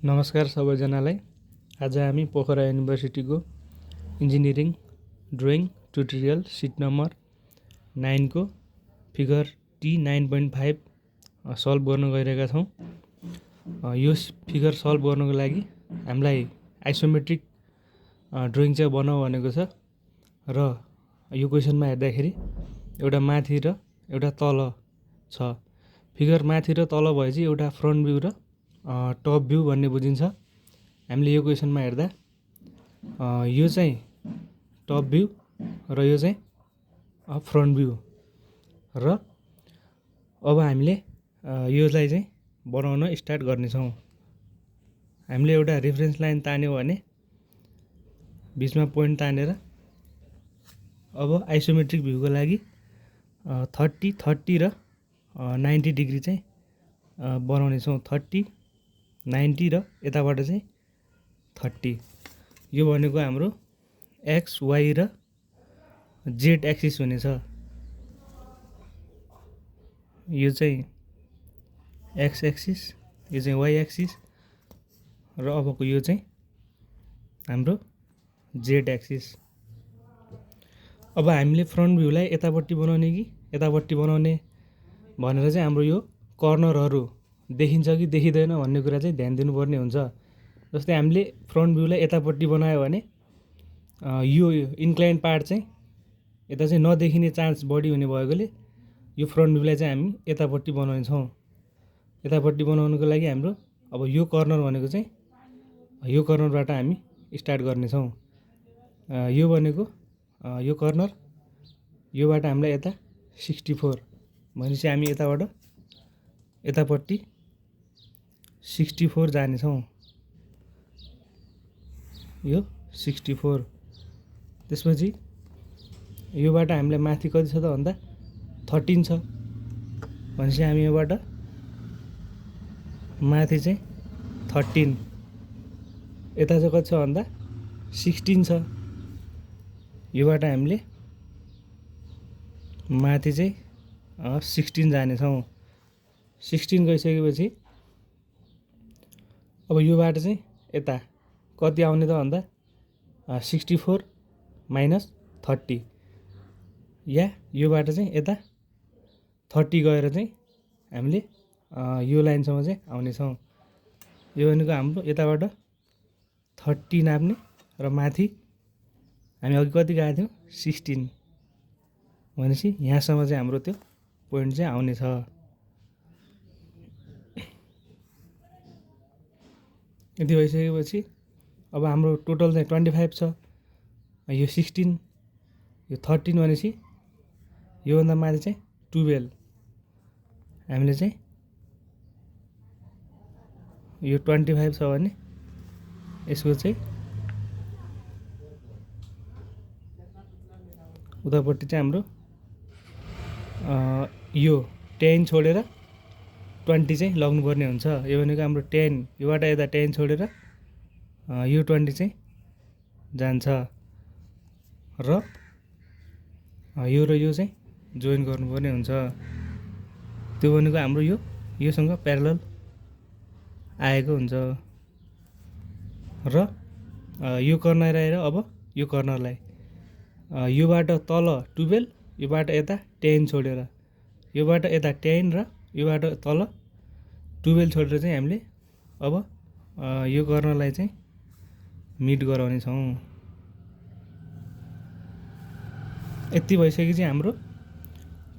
नमस्कार सबैजनालाई। आज हामी पोखरा युनिभर्सिटीको engineering drawing tutorial sheet number 9 को फिगर T9.5 सल्भ गर्न गइरहेका छौँ। यो फिगर सल्भ गर्नको लागि हामीलाई आइसोमेट्रिक ड्रइङ चाहिँ बनाऊ भनेको छ र यो क्वेसनमा हेर्दाखेरि एउटा माथि र एउटा तल छ। फिगर माथि र तल भएपछि एउटा फ्रन्ट भ्यू र टप भ्यू भन्ने बुझिन्छ। हामीले यो क्वेसनमा हेर्दा यो चाहिँ टप भ्यू र यो चाहिँ फ्रन्ट भ्यू र अब हामीले योलाई चाहिँ बनाउन स्टार्ट गर्नेछौँ। हामीले एउटा रेफरेन्स लाइन तान्यौँ भने बिचमा पोइन्ट तानेर अब आइसोमेट्रिक भ्यूको लागि 30 र 90 डिग्री चाहिँ बनाउनेछौँ। 30 90 र यताबाट चाहिँ 30। यो भनेको हाम्रो एक्स वाई र जेड एक्सिस हुनेछ। यो चाहिँ एक्स एक्सिस, यो चाहिँ वाई एक्सिस र अबको यो चाहिँ हाम्रो जेड एक्सिस। अब हामीले फ्रन्ट भ्यूलाई यतापट्टि बनाउने कि यतापट्टि बनाउने भनेर चाहिँ हाम्रो यो कर्नरहरू देखिन्छ कि देखिँदैन भन्ने कुरा चाहिँ ध्यान दिनुपर्ने हुन्छ। जस्तै हामीले फ्रन्ट भ्यूलाई यतापट्टि बनायो भने यो इन्क्लाइन पार्ट चाहिँ यता चाहिँ नदेखिने चान्स बढी हुने भएकोले यो फ्रन्ट भ्यूलाई चाहिँ हामी यतापट्टि बनाउनेछौँ। यतापट्टि बनाउनुको लागि हाम्रो अब यो कर्नर भनेको चाहिँ यो कर्नरबाट हामी स्टार्ट गर्नेछौँ। यो भनेको यो कर्नर, योबाट हामीलाई यता 64 भनेपछि हामी यताबाट यतापट्टि 64 जानेछौँ। यो 64। त्यसपछि योबाट हामीलाई माथि कति छ त भन्दा 13 छ भनेपछि हामी योबाट माथि चाहिँ 13, यता चाहिँ कति छ भन्दा 16 छ। योबाट हामीले माथि चाहिँ 16 जानेछौँ। 16 गइसकेपछि अब योबाट चाहिँ यता कति आउने त भन्दा 64 माइनस 30 या योबाट चाहिँ यता 30 गएर चाहिँ हामीले यो लाइनसम्म चाहिँ आउनेछौँ। यो भनेको हाम्रो यताबाट 30 नाप्ने र माथि हामी अघि कति गएको थियौँ 16 भनेपछि यहाँसम्म चाहिँ हाम्रो त्यो पोइन्ट चाहिँ आउनेछ। यति भइसकेपछि अब हाम्रो टोटल चाहिँ 25 छ। यो 16, यो 13 भनेपछि योभन्दा माथि चाहिँ 12। हामीले चाहिँ यो 25 छ भने यसको चाहिँ उतापट्टि चाहिँ हाम्रो यो 10 छोडेर 20 चाहिँ लग्नुपर्ने हुन्छ। यो भनेको हाम्रो 10, योबाट यता 10 छोडेर यो 20 चाहिँ जान्छ र यो चाहिँ जोइन गर्नुपर्ने हुन्छ। त्यो भनेको हाम्रो योसँग प्यारलल आएको हुन्छ र यो कर्नर आएर अब यो कर्नरलाई योबाट तल 12, योबाट यता 10 छोडेर योबाट यता 10 र योबाट तल 12 छोडेर चाहिँ हामीले अब यो कर्नरलाई चाहिँ मिट गराउनेछौँ। यति भइसकेपछि हाम्रो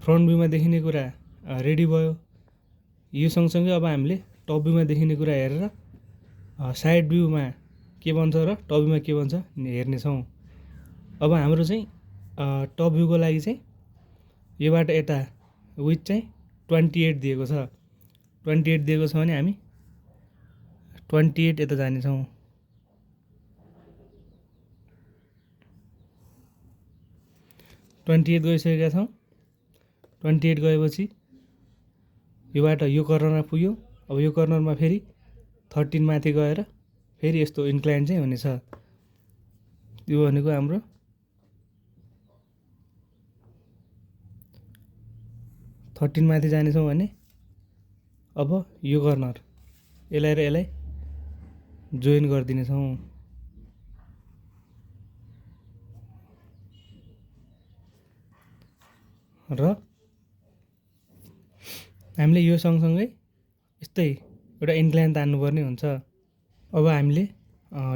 फ्रन्ट भ्यूमा देखिने कुरा रेडी भयो। यो सँगसँगै अब हामीले टप भ्यूमा देखिने कुरा हेरेर साइड भ्यूमा के बन्छ र टप भ्यूमा के बन्छ हेर्नेछौँ। अब हाम्रो चाहिँ टप भ्यूको लागि चाहिँ योबाट यता विथ चाहिँ 28 दिएको छ। 28 दिएको छ भने हामी 28 यता जानेछौँ। ट्वेन्टी 28 गइसकेका छौँ। 28 गएपछि योबाट यो कर्नरमा पुग्यो। अब यो कर्नरमा फेरि 13 माथि गएर फेरि यस्तो इन्क्लाइन चाहिँ हुनेछ। यो भनेको हाम्रो थर्टिन माथि जानेछौँ भने अब यो कर्नर यसलाई र यसलाई जोइन गरिदिनेछौँ। र हामीले यो सँगसँगै यस्तै एउटा इन्क्लाइन तान्नुपर्ने हुन्छ। अब हामीले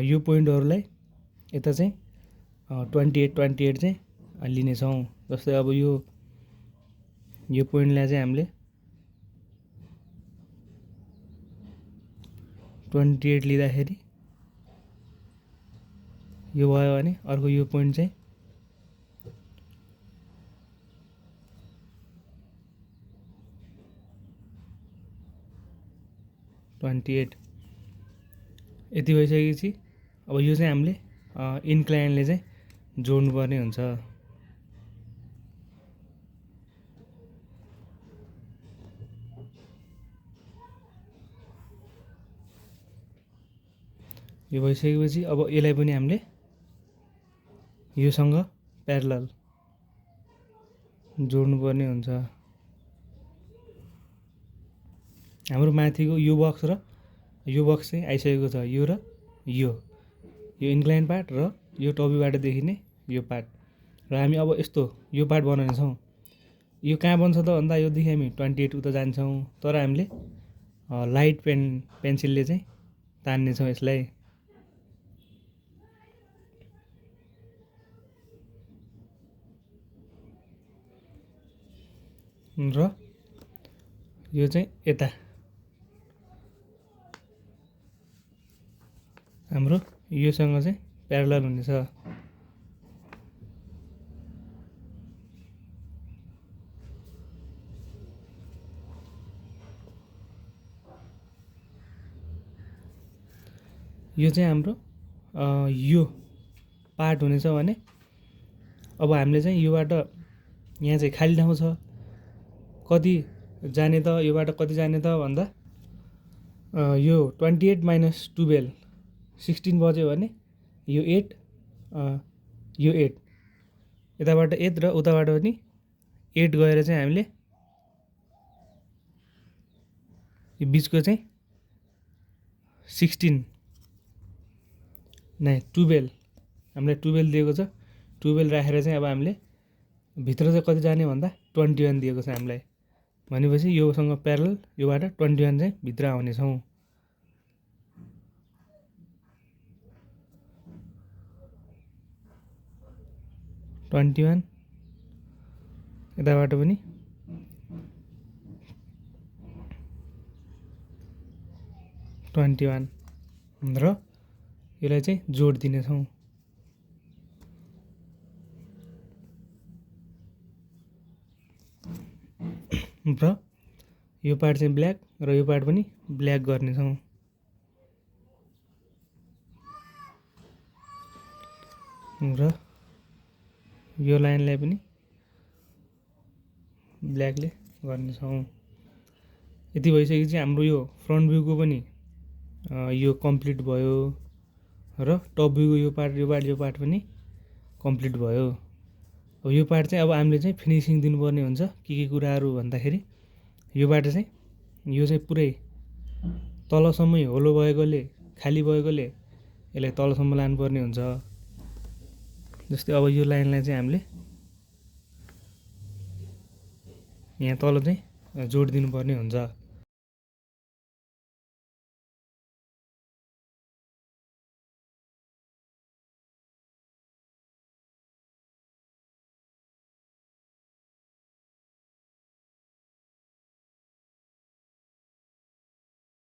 यो पोइन्टहरूलाई यता चाहिँ 28 चाहिँ लिनेछौँ। जस्तै अब यो पोइन्टलाई चाहिँ हामीले 28 लिँदाखेरि यो भयो भने अर्को यो पोइन्ट चाहिँ 28 यति भइसकेपछि अब यो चाहिँ हामीले इन्क्लाइनले चाहिँ जोड्नुपर्ने हुन्छ। यो भइसकेपछि अब यसलाई पनि हामीले योसँग प्यारलल जोड्नुपर्ने हुन्छ। हाम्रो माथिको यो बक्स र यो बक्स चाहिँ आइसकेको छ। यो र यो इन्क्लाइन पार्ट र यो टपीबाट देखिने यो पार्ट। र हामी अब यस्तो यो पार्ट बनाउनेछौँ। यो कहाँ बन्छ त भन्दा योदेखि हामी 28 उता जान्छौँ। तर हामीले लाइट पेन्सिलले चाहिँ तान्नेछौँ यसलाई। र यो चाहिँ यता हाम्रो योसँग चाहिँ प्यारलल हुनेछ। यो चाहिँ हाम्रो यो पार्ट हुनेछ भने अब हामीले चाहिँ योबाट यहाँ चाहिँ खाली ठाउँ छ। कति जाने त योबाट कति जाने त भन्दा यो 28 - 12 16 बज्यो भने यो 8 यो 8 यताबाट 8 र उताबाट पनि 8 गएर चाहिँ हामीले यो बिचको चाहिँ 16 नै 12 हामीलाई 12 दिएको छ। 12 राखेर चाहिँ अब हामीले भित्र चाहिँ कति जाने भन्दा 21 दिएको छ हामीलाई। भनेपछि योसँग प्यारलल योबाट 21 चाहिँ भित्र आउनेछौँ। यताबाट पनि 21 र यसलाई चाहिँ जोड दिनेछौँ। र यो पार्ट चाहिँ ब्ल्याक र यो पार्ट पनि ब्ल्याक गर्नेछौँ। र यो लाइनलाई पनि ब्ल्याकले गर्नेछौँ। यति भइसकेपछि हाम्रो यो फ्रन्ट भ्यूको पनि यो कम्प्लिट भयो र टप भ्यूको यो पार्ट पनि कम्प्लिट भयो। अब यो पार्ट चाहिँ अब हामीले चाहिँ फिनिसिङ दिनुपर्ने हुन्छ। के कुराहरू भन्दाखेरि योबाट चाहिँ यो चाहिँ पुरै तलसम्मै होलो भएकोले खाली भएकोले यसलाई तलसम्म लानुपर्ने हुन्छ। जस्तै अब यो लाइनलाई चाहिँ हामीले यहाँ तल चाहिँ जोड दिनुपर्ने हुन्छ।